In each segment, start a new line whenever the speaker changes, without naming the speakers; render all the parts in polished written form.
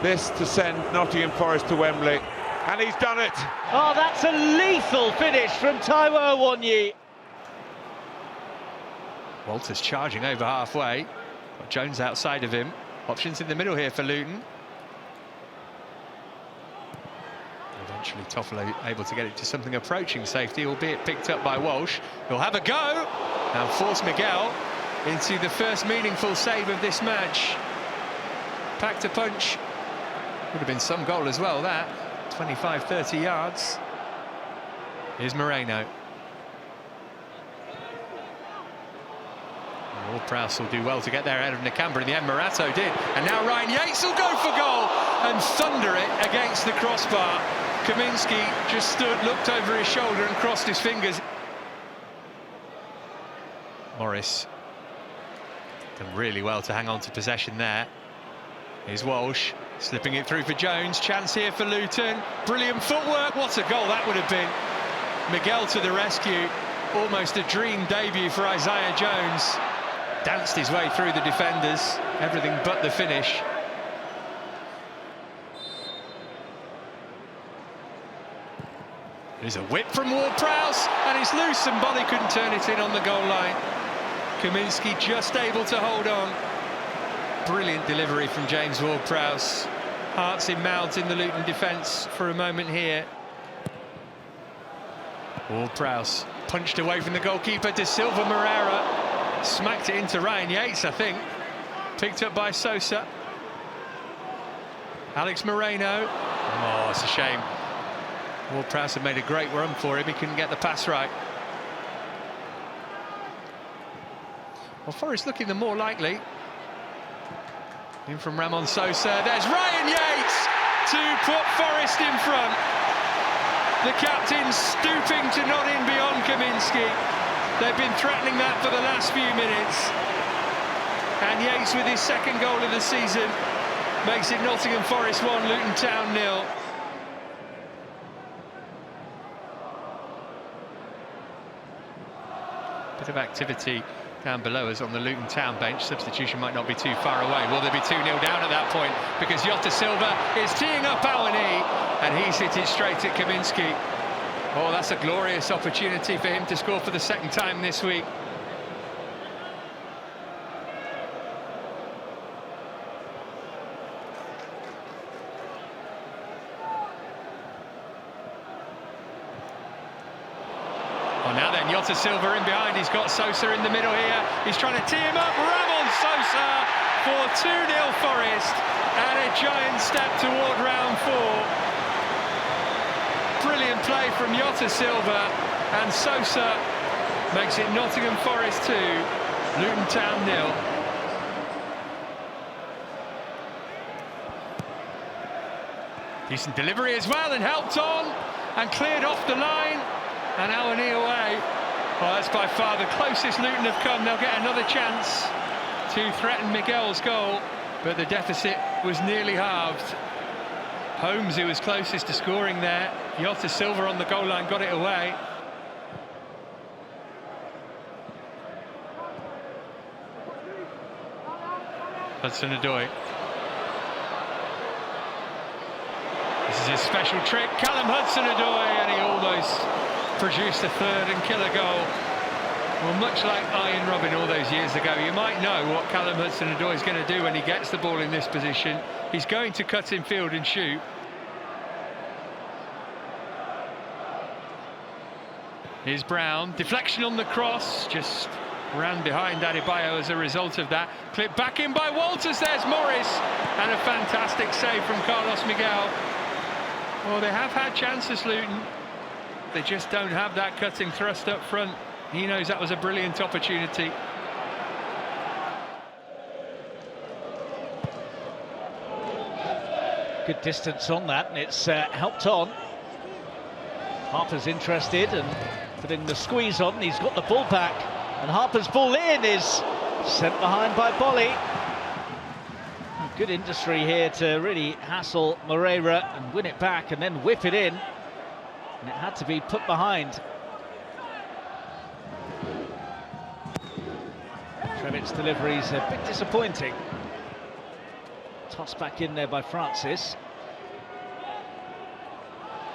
this to send Nottingham Forest to Wembley, and he's done it.
Oh, that's a lethal finish from Taiwo Awoniyi.
Walters charging over halfway. Got Jones outside of him. Options in the middle here for Luton. Eventually Toffolo able to get it to something approaching safety, albeit picked up by Walsh. He'll have a go and force Miguel into the first meaningful save of this match. Packed a punch. Would have been some goal as well, that. 25-30 yards. Here's Moreno. Ward-Prowse will do well to get there ahead of Nakamba, and the end Morato did. And now Ryan Yates will go for goal and thunder it against the crossbar. Kaminski just stood, looked over his shoulder and crossed his fingers. Morris done really well to hang on to possession there. Here's Walsh, slipping it through for Jones. Chance here for Luton. Brilliant footwork. What a goal that would have been. Miguel to the rescue. Almost a dream debut for Isaiah Jones. Danced his way through the defenders. Everything but the finish. There's a whip from Ward-Prowse, and it's loose. Somebody couldn't turn it in on the goal line. Kaminski just able to hold on. Brilliant delivery from James Ward-Prowse. Hearts in mouths in the Luton defence for a moment here. Ward-Prowse punched away from the goalkeeper to Silva Moreira. Smacked it into Ryan Yates, I think. Picked up by Sosa. Alex Moreno. Oh, it's a shame. Ward-Prowse had made a great run for him. He couldn't get the pass right. Well, Forest looking the more likely. In from Ramon Sosa. There's Ryan Yates to put Forest in front. The captain stooping to nod in beyond Kaminski. They've been threatening that for the last few minutes. And Yates, with his second goal of the season, makes it Nottingham Forest 1, Luton Town 0. Bit of activity down below us on the Luton Town bench. Substitution might not be too far away. Will there be 2-0 down at that point? Because Jota Silva is teeing up Awoniyi, and he's hit it straight at Kaminski. Oh, that's a glorious opportunity for him to score for the second time this week. Well, now then, Jota Silva in behind. He's got Sosa in the middle here. He's trying to tee him up. Ramon Sosa for 2-0 Forest, and a giant step toward round 4. Brilliant play from Jota Silva, and Sosa makes it Nottingham Forest 2, Luton Town 0. Decent delivery as well, and helped on and cleared off the line, and Awoniyi away. Well, that's by far the closest Luton have come. They'll get another chance to threaten Miguel's goal, but the deficit was nearly halved. Holmes, who was closest to scoring there. Jota Silva on the goal line got it away. Hudson-Odoi. This is his special trick. Callum Hudson-Odoi, and he almost produced a third and killer goal. Well, much like Ian Robin all those years ago, you might know what Callum Hudson-Odoi is going to do when he gets the ball in this position. He's going to cut in field and shoot. Here's Brown, deflection on the cross, just ran behind Adebayo as a result of that. Clipped back in by Walters, there's Morris, and a fantastic save from Carlos Miguel. Well, they have had chances, Luton. They just don't have that cutting thrust up front. He knows that was a brilliant opportunity.
Good distance on that, and it's helped on. Harper's interested and putting the squeeze on. He's got the ball back, and Harper's ball in is sent behind by Bolly. Good industry here to really hassle Moreira and win it back and then whip it in, and it had to be put behind. Trevitt's delivery is a bit disappointing. Tossed back in there by Francis.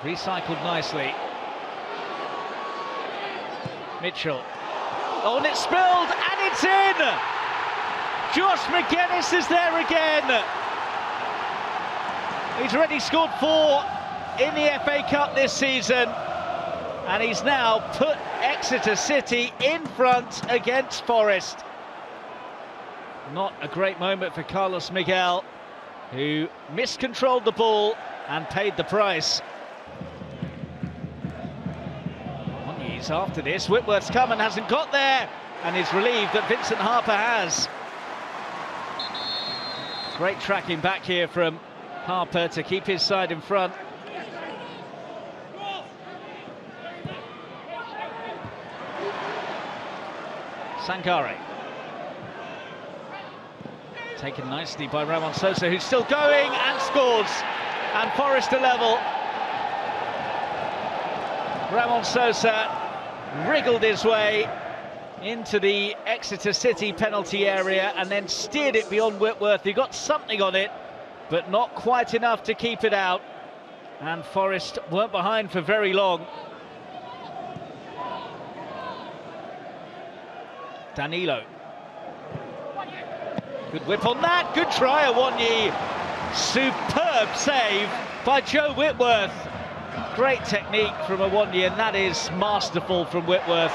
Recycled nicely. Mitchell. Oh, and it's spilled, and it's in! Josh McGuinness is there again. He's already scored 4 in the FA Cup this season, and he's now put Exeter City in front against Forest. Not a great moment for Carlos Miguel, who miscontrolled the ball and paid the price. He's after this. Whitworth's come and hasn't got there, and is relieved that Vincent Harper has. Great tracking back here from Harper to keep his side in front. Sankare. Taken nicely by Ramon Sosa, who's still going and scores. And Forest are level. Ramon Sosa wriggled his way into the Exeter City penalty area and then steered it beyond Whitworth. He got something on it, but not quite enough to keep it out. And Forest weren't behind for very long. Danilo. Good whip on that. Good try, Awoniyi. Superb save by Joe Whitworth. Great technique from Awoniyi, and that is masterful from Whitworth.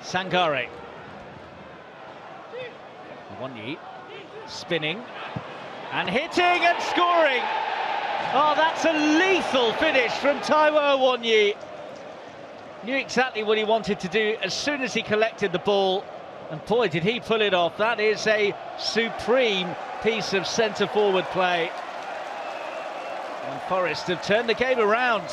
Sangare. Awoniyi spinning and hitting and scoring. Oh, that's a lethal finish from Taiwo Awoniyi. Knew exactly what he wanted to do as soon as he collected the ball, and boy, did he pull it off. That is a supreme piece of centre-forward play. And Forest have turned the game around.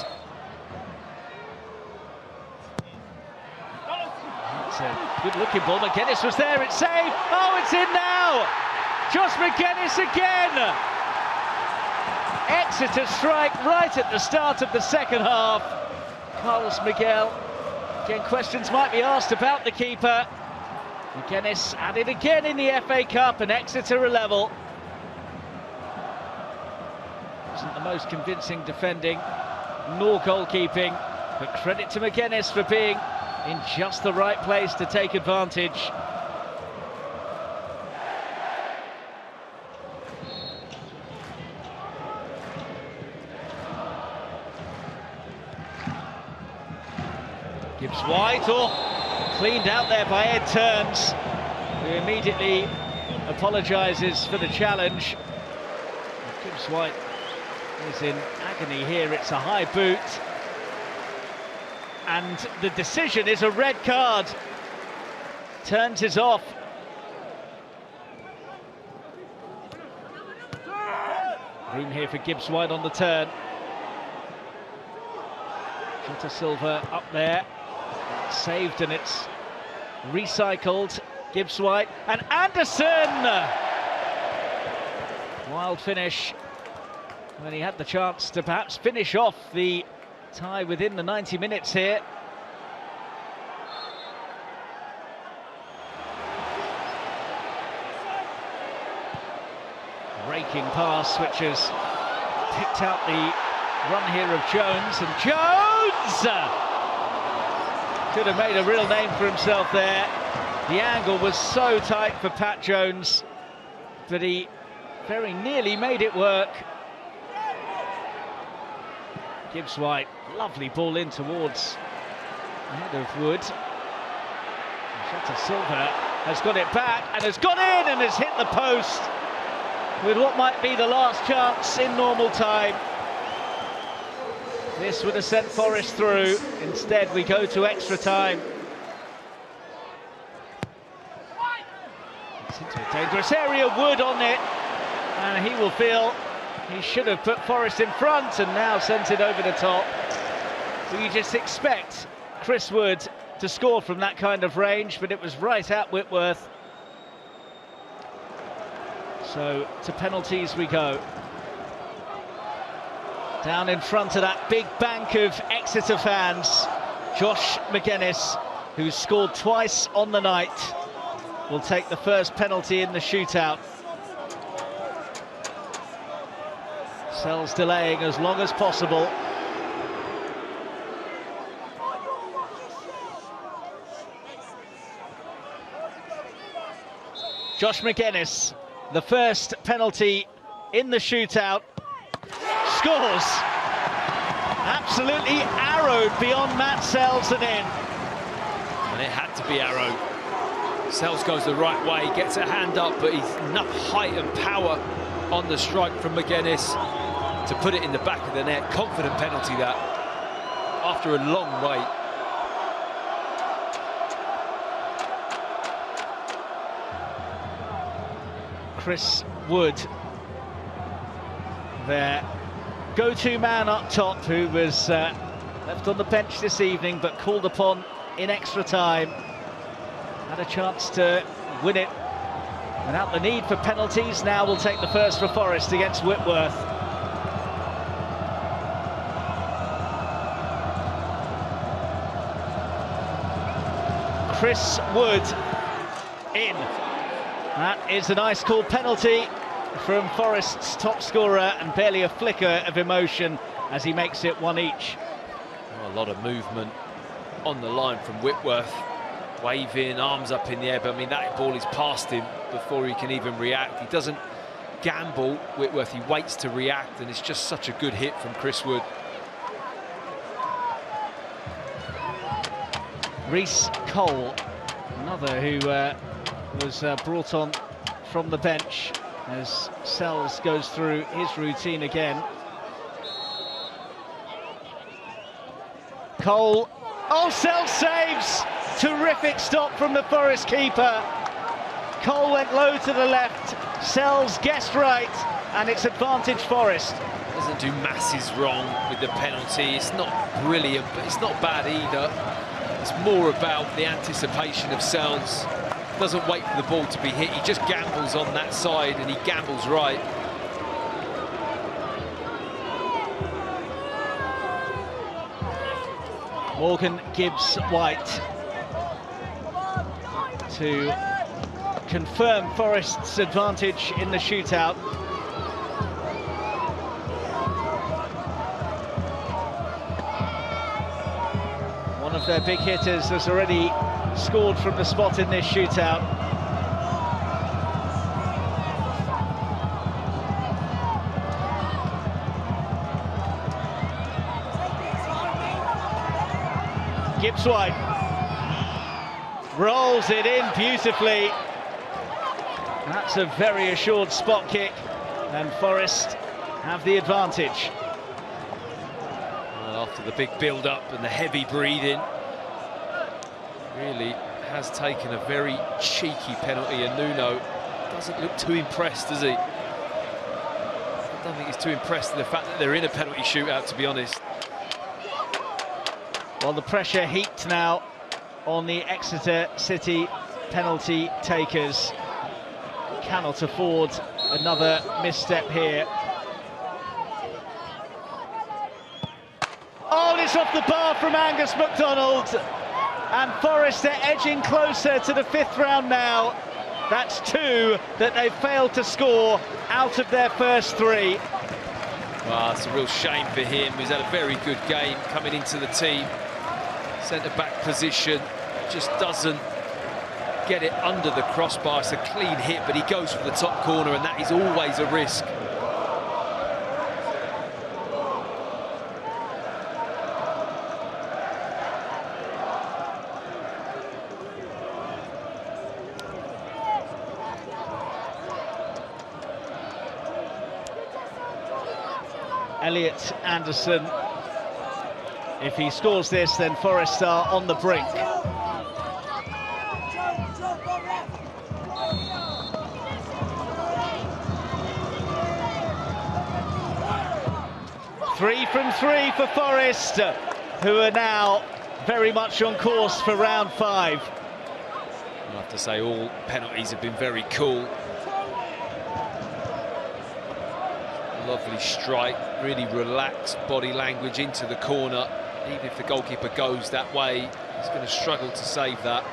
That's a good-looking ball. McGuinness was there, it's saved. Oh, it's in now! Josh McGuinness again! Exeter strike right at the start of the second half. Carlos Miguel, again, questions might be asked about the keeper. McGuinness at it again in the FA Cup, and Exeter are level. Wasn't the most convincing defending nor goalkeeping, but credit to McGuinness for being in just the right place to take advantage. Gibbs White, cleaned out there by Ed Turns, who immediately apologises for the challenge. Gibbs White is in agony here. It's a high boot, and the decision is a red card. Turns is off. Room here for Gibbs White on the turn. Jota Silva up there. Saved, and it's recycled. Gibbs White and Anderson. Wild finish when he had the chance to perhaps finish off the tie within the 90 minutes here. Raking pass, which has picked out the run here of Jones, and Jones could have made a real name for himself there. The angle was so tight for Pat Jones, but he very nearly made it work. Gibbs White, lovely ball in towards the head of Wood. Jota Silva has got it back and has gone in and has hit the post with what might be the last chance in normal time. This would have sent Forest through. Instead, we go to extra time. It's into a dangerous area. Wood on it, and he will feel he should have put Forest in front and now sent it over the top. So you just expect Chris Wood to score from that kind of range, but it was right at Whitworth. So to penalties we go. Down in front of that big bank of Exeter fans, Josh McGuinness who's scored twice on the night, will take the first penalty in the shootout. Sells delaying as long as possible. Josh McGuinness, the first penalty in the shootout, scores. Absolutely arrowed beyond Matt Sells and in.
And it had to be arrowed. Sells goes the right way, gets a hand up, but he's enough height and power on the strike from McGuinness to put it in the back of the net. Confident penalty that, after a long wait.
Chris Wood, their go-to man up top, who was left on the bench this evening but called upon in extra time, had a chance to win it without the need for penalties. Now will take the first for Forest against Whitworth. Chris Wood in. That is a nice call penalty from Forest's top scorer, and barely a flicker of emotion as he makes it one each.
Oh, a lot of movement on the line from Whitworth, waving, arms up in the air, but I mean that ball is past him before he can even react. He doesn't gamble, Whitworth, he waits to react, and it's just such a good hit from Chris Wood.
Reece Cole, another who was brought on from the bench as Sells goes through his routine again. Cole, oh, Sells saves! Terrific stop from the Forest keeper. Cole went low to the left, Sells guessed right, and it's advantage Forest.
Doesn't do masses wrong with the penalty. It's not brilliant, but it's not bad either. It's more about the anticipation of Sells. Doesn't wait for the ball to be hit, he just gambles on that side, and he gambles right.
Morgan Gibbs-White to confirm Forest's advantage in the shootout. One of their big hitters has already scored from the spot in this shootout. Gibbs-White rolls it in beautifully. That's a very assured spot kick, and Forest have the advantage.
Well, after the big build-up and the heavy breathing, really has taken a very cheeky penalty, and Nuno doesn't look too impressed, does he? I don't think he's too impressed with the fact that they're in a penalty shootout, to be honest.
Well, the pressure heaped now on the Exeter City penalty takers. Cannot afford another misstep here. Oh, it's off the bar from Angus MacDonald. And Forest are edging closer to the fifth round now. That's two that they've failed to score out of their first three.
Well, it's a real shame for him. He's had a very good game coming into the team. Centre-back position, just doesn't get it under the crossbar. It's a clean hit, but he goes for the top corner, and that is always a risk.
Elliot Anderson, if he scores this, then Forest are on the brink. Three from three for Forest, who are now very much on course for round 5.
I have to say, all penalties have been very cool. Lovely strike, really relaxed body language into the corner. even if the goalkeeper goes that way, he's going to struggle to save that.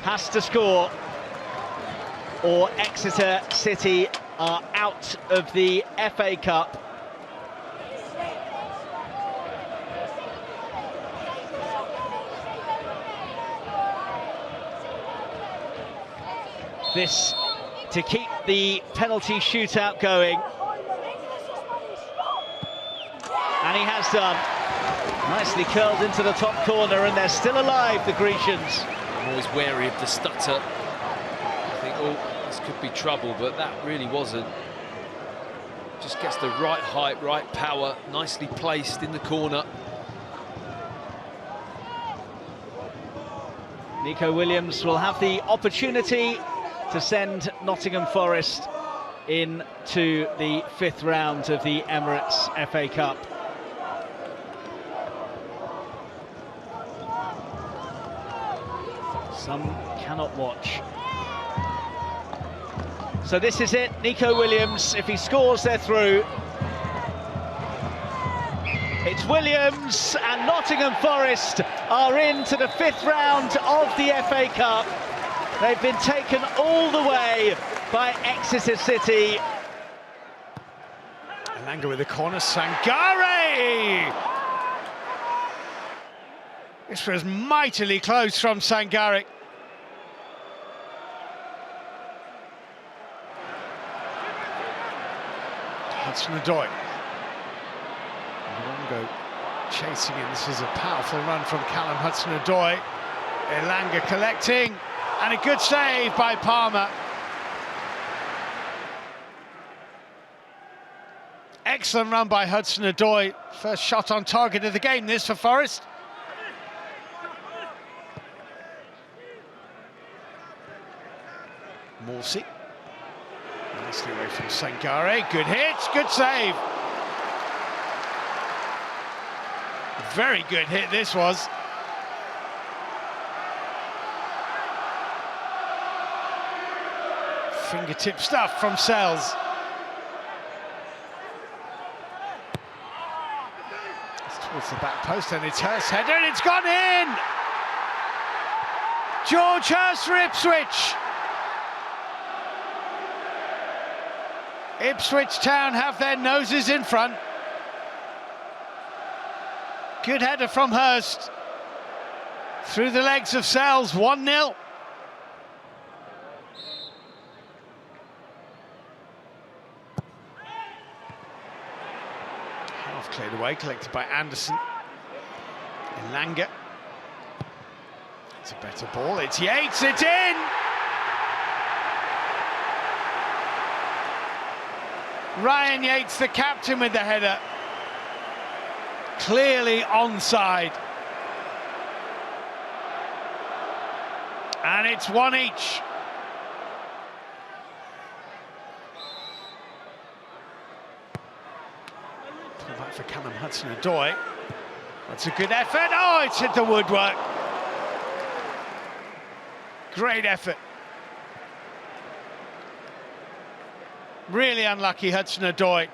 Has to score, or Exeter City are out of the FA Cup. This to keep the penalty shootout going. And he has done. Nicely curled into the top corner, and they're still alive, the Grecians.
I'm always wary of the stutter. I think, oh, this could be trouble, but that really wasn't. Just gets the right height, right power, nicely placed in the corner.
Nico Williams will have the opportunity to send Nottingham Forest into the 5th round of the Emirates FA Cup. Some cannot watch. So this is it, Nico Williams. If he scores, they're through. It's Williams, and Nottingham Forest are into the 5th round of the FA Cup. They've been taken all the way by Exeter City.
Elanga with the corner, Sangare! This was mightily close from Sangare. Hudson-Odoi. Longo chasing it. This is a powerful run from Callum Hudson-Odoi. Elanga collecting, and a good save by Palmer. Excellent run by Hudson-Odoi. First shot on target of the game, this for Forest. Morsey. Nicely away from Sangare. Good hit, good save. Very good hit this was. Fingertip stuff from Sells. It's towards the back post, and it's Hurst's header, and it's gone in! George Hurst for Ipswich. Ipswich Town have their noses in front. Good header from Hurst. Through the legs of Sells, 1-0. Half cleared away, collected by Anderson. Elanga. It's a better ball, it's Yates, it's in! Ryan Yates, the captain, with the header. Clearly onside. And it's one each. Pull back for Callum Hudson-Odoi. That's a good effort. Oh, it's hit the woodwork. Great effort. Really unlucky, Hudson-Odoi.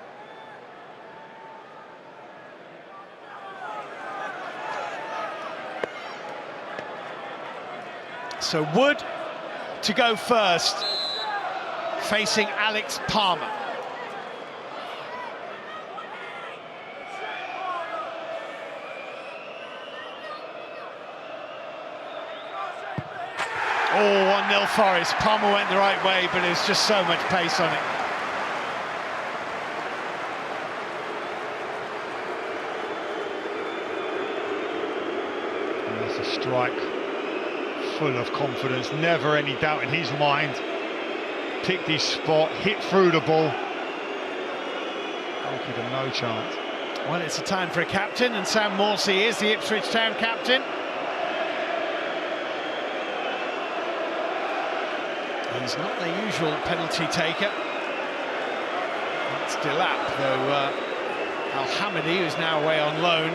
So Wood to go first, facing Alex Palmer. Oh, 1-0 Forest. Palmer went the right way, but there's just so much pace on it.
That's a strike. Full of confidence, never any doubt in his mind. Picked his spot, hit through the ball. Goalkeeper no chance.
Well, it's a time for a captain, and Sam Morsey is the Ipswich Town captain. He's not the usual penalty taker. It's Delap, though Al-Hamidi, who's now away on loan,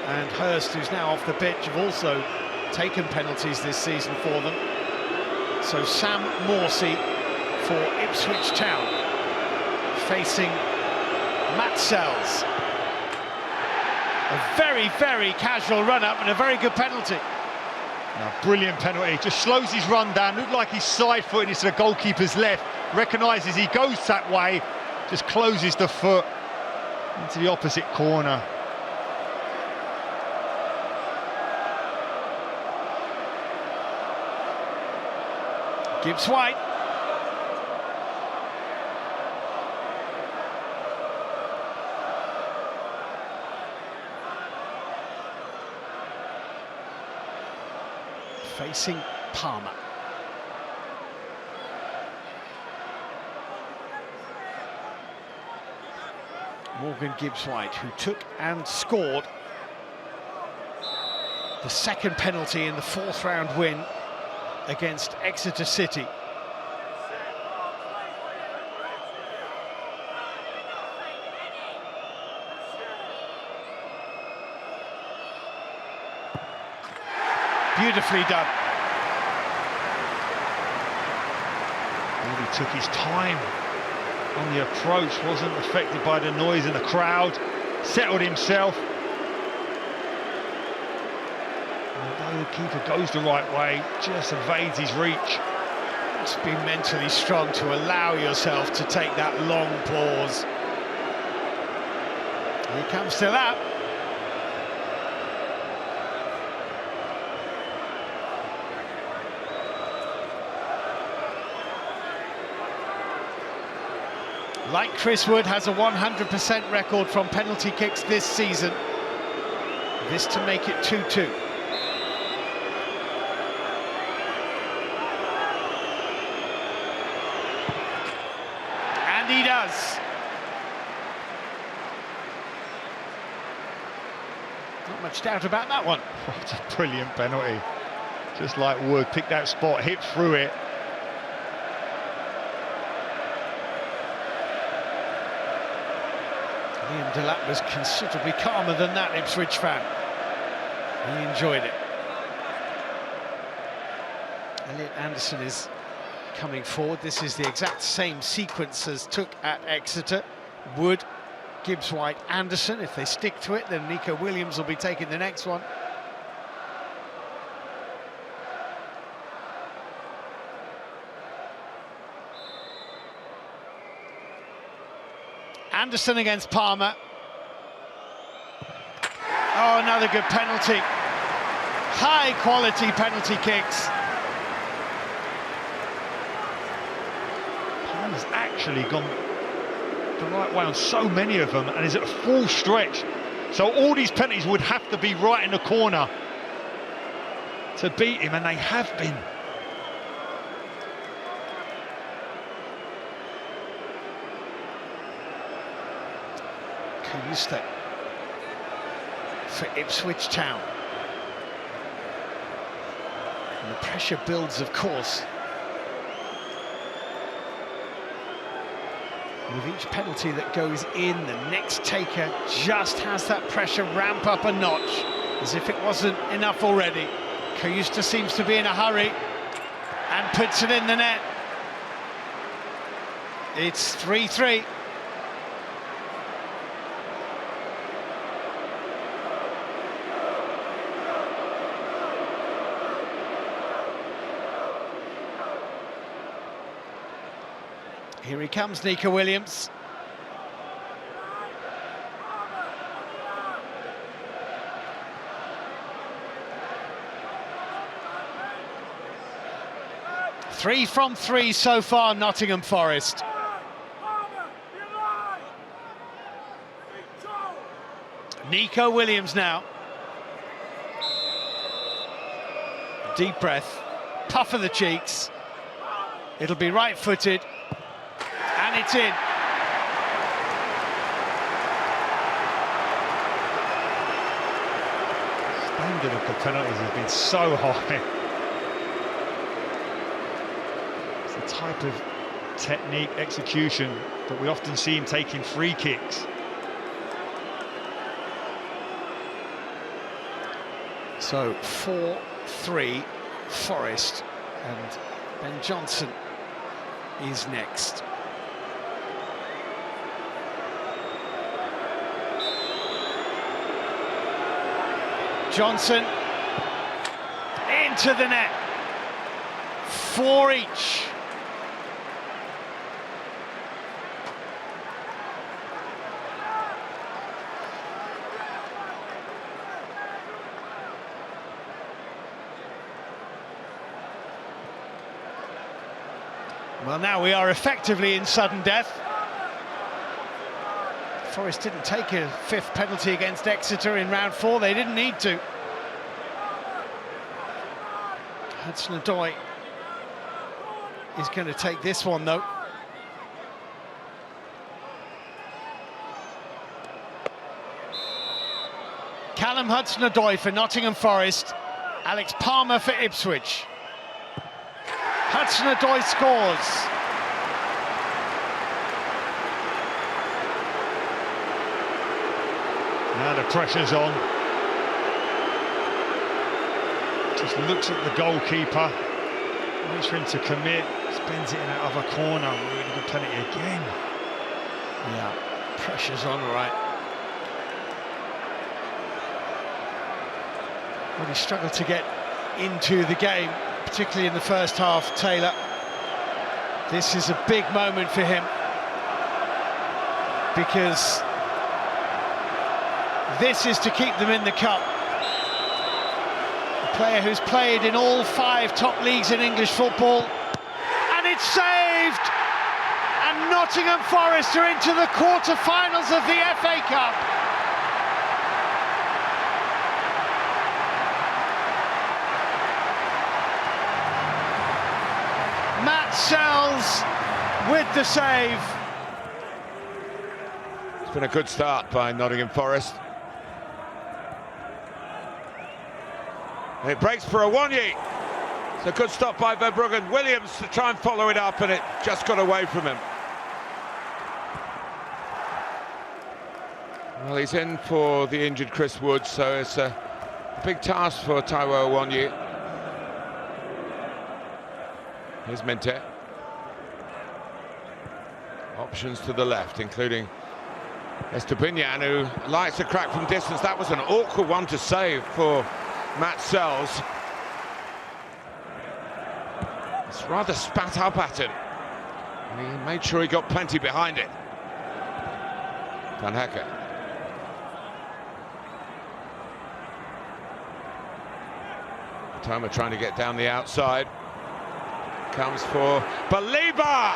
and Hurst, who's now off the pitch, have also taken penalties this season for them. So Sam Morsey for Ipswich Town, facing
Matsells. A very, very casual run-up and a very good penalty.
No, brilliant penalty, just slows his run down, looked like he's side-footed into the goalkeeper's left, recognises he goes that way, just closes the foot into the opposite corner.
Gibbs-White. Facing Palmer. Morgan Gibbs-White, who took and scored the second penalty in the fourth round win against Exeter City. Beautifully done.
Really took his time on the approach, wasn't affected by the noise in the crowd, settled himself. Although the keeper goes the right way, just evades his reach.
Must be mentally strong to allow yourself to take that long pause. Here comes to that. Like Chris Wood, has a 100% record from penalty kicks this season. This to make it 2-2. And he does. Not much doubt about that one.
What a brilliant penalty. Just like Wood, picked that spot, hit through it.
Liam Delap was considerably calmer than that Ipswich fan. He enjoyed it. Elliot Anderson is coming forward. This is the exact same sequence as took at Exeter. Wood, Gibbs-White, Anderson. If they stick to it, then Nico Williams will be taking the next one. Anderson against Palmer. Oh, another good penalty. High quality penalty kicks.
Palmer's actually gone the right way on so many of them and is at a full stretch. So all these penalties would have to be right in the corner to beat him, and they have been.
Cajuste for Ipswich Town. And the pressure builds, of course. With each penalty that goes in, the next taker just has that pressure ramp up a notch, as if it wasn't enough already. Cajuste seems to be in a hurry and puts it in the net. It's 3-3. Here he comes, Nico Williams. Three from three so far, Nottingham Forest. Nico Williams now. Deep breath, puff of the cheeks. It'll be right-footed. And it's in.
Standard of the penalties has been so high. It's the type of technique, execution that we often see him taking free kicks.
So 4-3 Forest, and Ben Johnson is next. Johnson into the net. 4 each. Well, now we are effectively in sudden death. Forest didn't take a 5th penalty against Exeter in round 4. They didn't need to. Hudson-Odoi is going to take this one, though. Callum Hudson-Odoi for Nottingham Forest. Alex Palmer for Ipswich. Hudson-Odoi scores.
Now the pressure's on. Just looks at the goalkeeper. Waits for him to commit. Spins it in that other corner. Really good penalty again.
Yeah, pressure's on, all right. Well, he struggled to get into the game, particularly in the first half, Taylor. This is a big moment for him, because this is to keep them in the cup. A player who's played in all 5 top leagues in English football, and it's saved! And Nottingham Forest are into the quarter-finals of the FA Cup. Matt Sells with the save.
It's been a good start by Nottingham Forest. And it breaks for Awoniyi. It's a good stop by Verbruggen. Williams to try and follow it up, and it just got away from him. Well, he's in for the injured Chris Wood, so it's a big task for Taiwo Awoniyi. Here's Minte. Options to the left, including Estepinian, who likes to crack from distance. That was an awkward one to save for Matt Sells. It's rather spat up at him. And he made sure he got plenty behind it. Van Hekke. Toma trying to get down the outside. Comes for Baliba!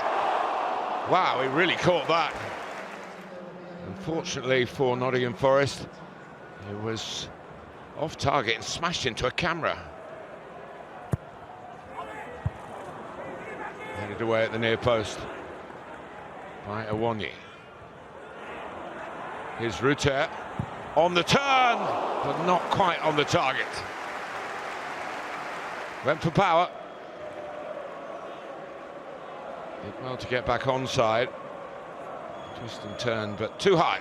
Wow, he really caught that. Unfortunately for Nottingham Forest, it was off target and smashed into a camera. Headed away at the near post by Awoniyi. Here's Ruter on the turn, but not quite on the target. Went for power. Did well to get back onside. Twist and turn, but too high.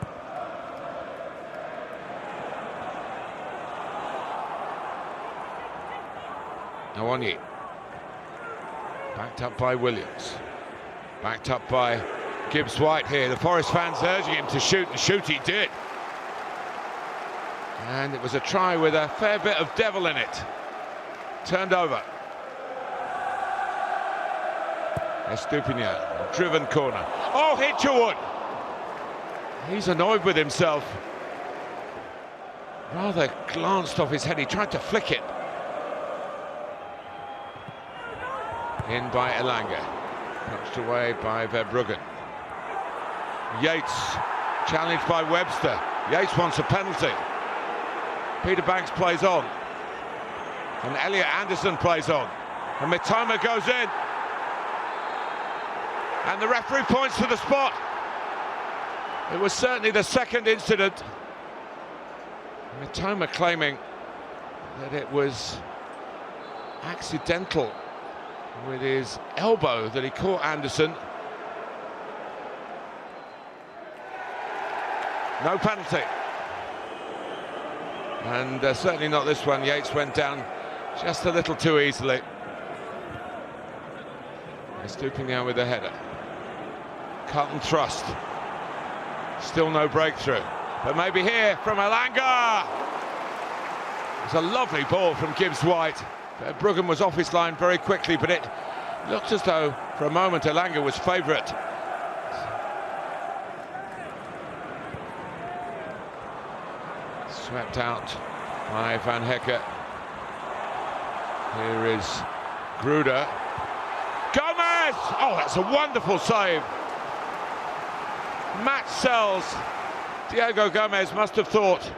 Awoniyi. Backed up by Williams. Backed up by Gibbs-White here. The Forest fans urging him to shoot, and shoot he did. And it was a try with a fair bit of devil in it. Turned over. Estepinian, driven corner. Oh, Hitcherwood! He's annoyed with himself. Rather glanced off his head. He tried to flick it. In by Elanga. Punched away by Verbruggen. Yates, challenged by Webster. Yates wants a penalty. Peter Banks plays on. And Elliot Anderson plays on. And Mitoma goes in. And the referee points to the spot. It was certainly the second incident. Mitoma claiming that it was accidental with his elbow that he caught Anderson. No penalty. And certainly not this one. Yates went down just a little too easily. They're stooping now with the header. Cut and thrust. Still no breakthrough. But maybe here from Elanga. It's a lovely ball from Gibbs-White. Bruggen was off his line very quickly, but it looked as though for a moment Elanga was favourite. Swept out by Van Hekke. Here is Gruder. Gomez! Oh, that's a wonderful save. Matt Sells. Diego Gomez must have thought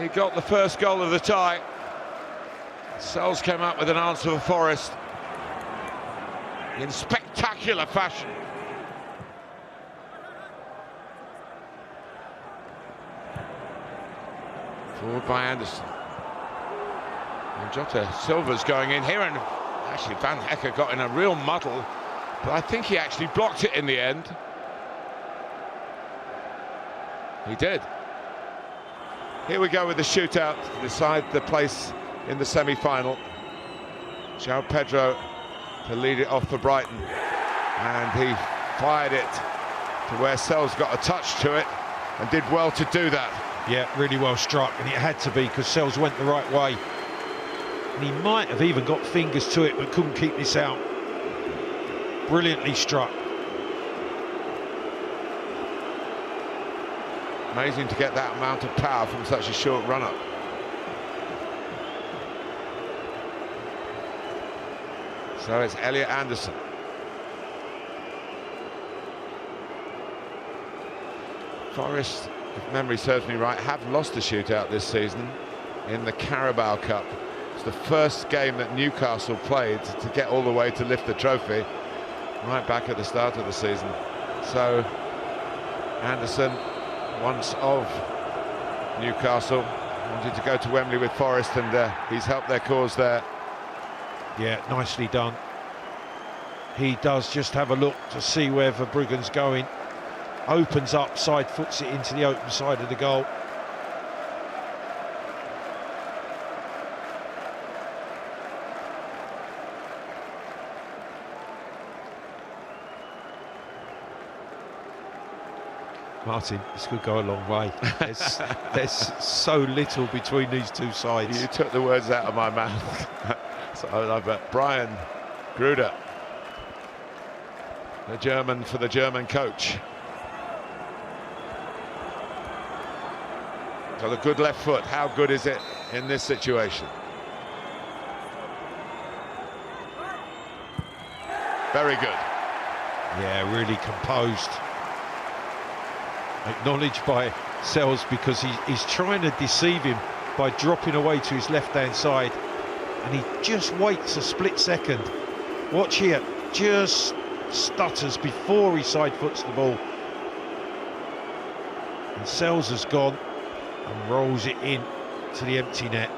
he got the first goal of the tie. Sells came up with an answer for Forest in spectacular fashion. Forward by Anderson. And Jota Silva's going in here, and actually Van Hekke got in a real muddle, but I think he actually blocked it in the end. He did. Here we go with the shootout to decide the place in the semi-final. João Pedro to lead it off for Brighton, and he fired it to where Sells got a touch to it and did well to do that.
Yeah, really well struck, and it had to be because Sells went the right way. And he might have even got fingers to it, but couldn't keep this out. Brilliantly struck.
Amazing to get that amount of power from such a short run-up. So it's Elliot Anderson. Forest, if memory serves me right, have lost a shootout this season in the Carabao Cup. It's the first game that Newcastle played to get all the way to lift the trophy, right back at the start of the season. So Anderson, once of Newcastle, wanted to go to Wembley with Forest, and he's helped their cause there.
Yeah, nicely done. He does just have a look to see where Verbruggen's going. Opens up, side foots it into the open side of the goal. Martin, this could go a long way. There's so little between these two sides.
You took the words out of my mouth. So I love it. Brian Gruder, the German for the German coach. Got a good left foot. How good is it in this situation? Very good.
Yeah, really composed. Acknowledged by Sells, because he's trying to deceive him by dropping away to his left-hand side, and he just waits a split second. Watch here, just stutters before he side foots the ball. And Sells has gone and rolls it in to the empty net.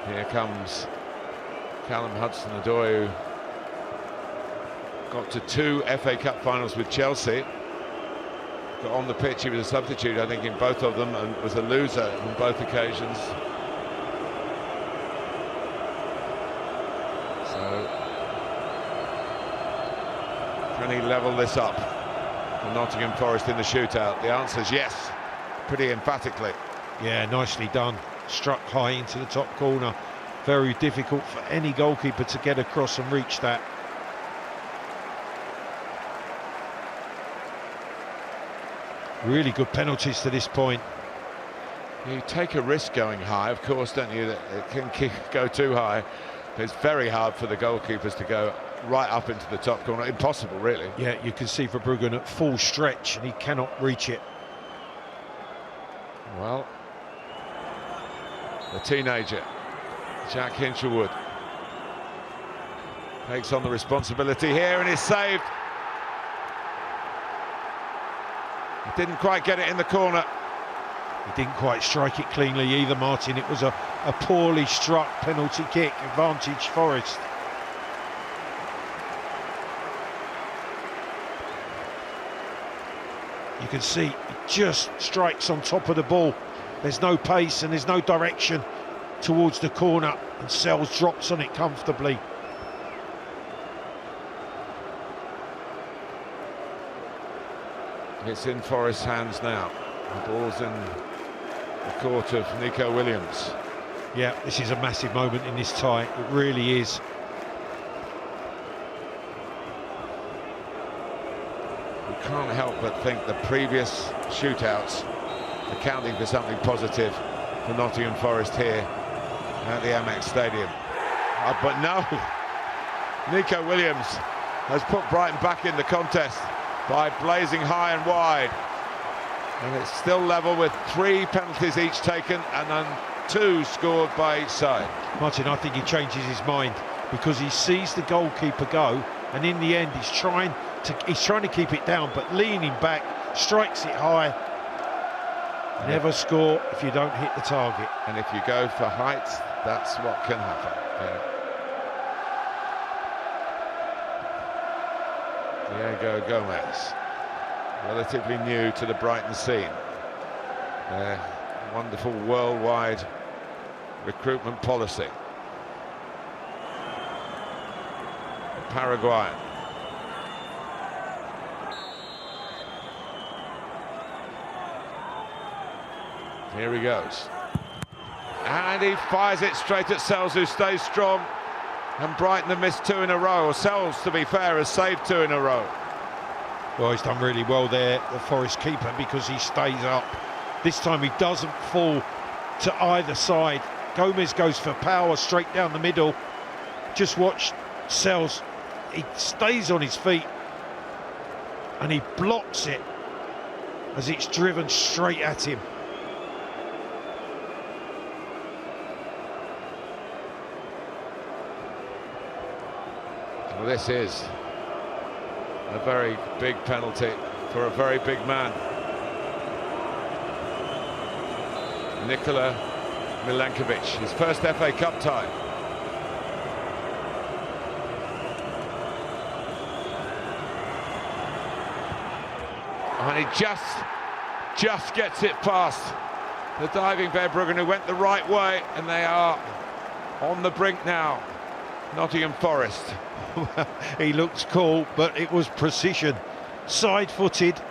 Here comes Callum Hudson-Odoi, who got to 2 FA Cup finals with Chelsea. Got on the pitch, he was a substitute, I think, in both of them, and was a loser on both occasions. So, can he level this up for Nottingham Forest in the shootout? The answer is yes, pretty emphatically.
Yeah, nicely done. Struck high into the top corner. Very difficult for any goalkeeper to get across and reach that. Really good penalties to this point.
You take a risk going high, of course, don't you? That it can go too high. It's very hard for the goalkeepers to go right up into the top corner. Impossible, really.
Yeah, you can see Verbruggen at full stretch, and he cannot reach it.
Well, the teenager, Jack Hinchelwood, takes on the responsibility here and is saved. He didn't quite get it in the corner.
He didn't quite strike it cleanly either, Martin. It was a poorly struck penalty kick, advantage Forest. You can see it just strikes on top of the ball. There's no pace and there's no direction towards the corner, and Sells drops on it comfortably.
It's in Forest's hands now. The ball's in the court of Nico Williams.
Yeah, this is a massive moment in this tie. It really is.
You can't help but think the previous shootouts accounting for something positive for Nottingham Forest here at the Amex Stadium. But no, Nico Williams has put Brighton back in the contest by blazing high and wide. And it's still level with 3 penalties each taken and then 2 scored by each side.
Martin, I think he changes his mind because he sees the goalkeeper go, and in the end he's trying to keep it down, but leaning back, strikes it high. Never score if you don't hit the target.
And if you go for height, that's what can happen. Diego Gomez, relatively new to the Brighton scene. Wonderful worldwide recruitment policy. Paraguayan. Here he goes. And he fires it straight at Sells, who stays strong. And Brighton have missed 2 in a row. Or Sells, to be fair, has saved 2 in a row.
Well, he's done really well there, the Forest keeper, because he stays up. This time he doesn't fall to either side. Gomez goes for power straight down the middle. Just watch Sells. He stays on his feet and he blocks it as it's driven straight at him.
Well, this is a very big penalty for a very big man. Nikola Milankovic, his first FA Cup tie. And he just gets it past the diving Verbruggen, who went the right way, and they are on the brink now. Nottingham Forest.
He looks cool, but it was precision. Side-footed,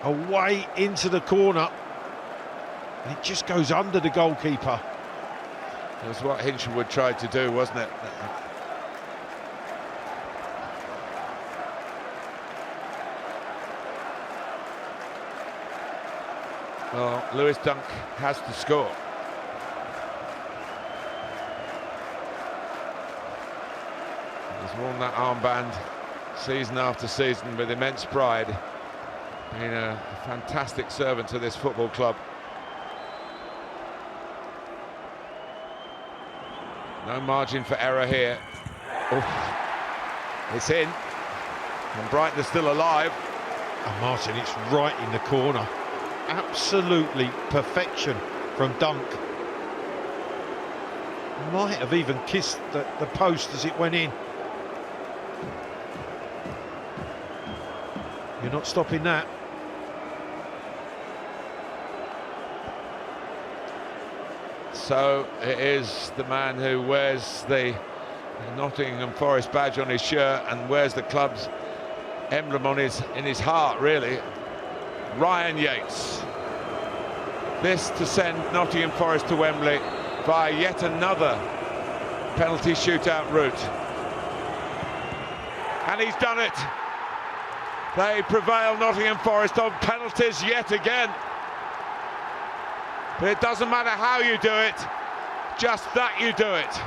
away into the corner. And it just goes under the goalkeeper.
That's what Hinchelwood tried to do, wasn't it? Well, Lewis Dunk has to score. He's worn that armband season after season with immense pride, being a fantastic servant to this football club. No margin for error here. Oh, it's in, and Brighton are still alive.
And Martin, it's right in the corner. Absolutely perfection from Dunk. Might have even kissed the post as it went in. You're not stopping that.
So it is the man who wears the Nottingham Forest badge on his shirt and wears the club's emblem on in his heart, really. Ryan Yates. This to send Nottingham Forest to Wembley via yet another penalty shootout route. And he's done it. They prevail, Nottingham Forest, on penalties yet again. But it doesn't matter how you do it, just that you do it.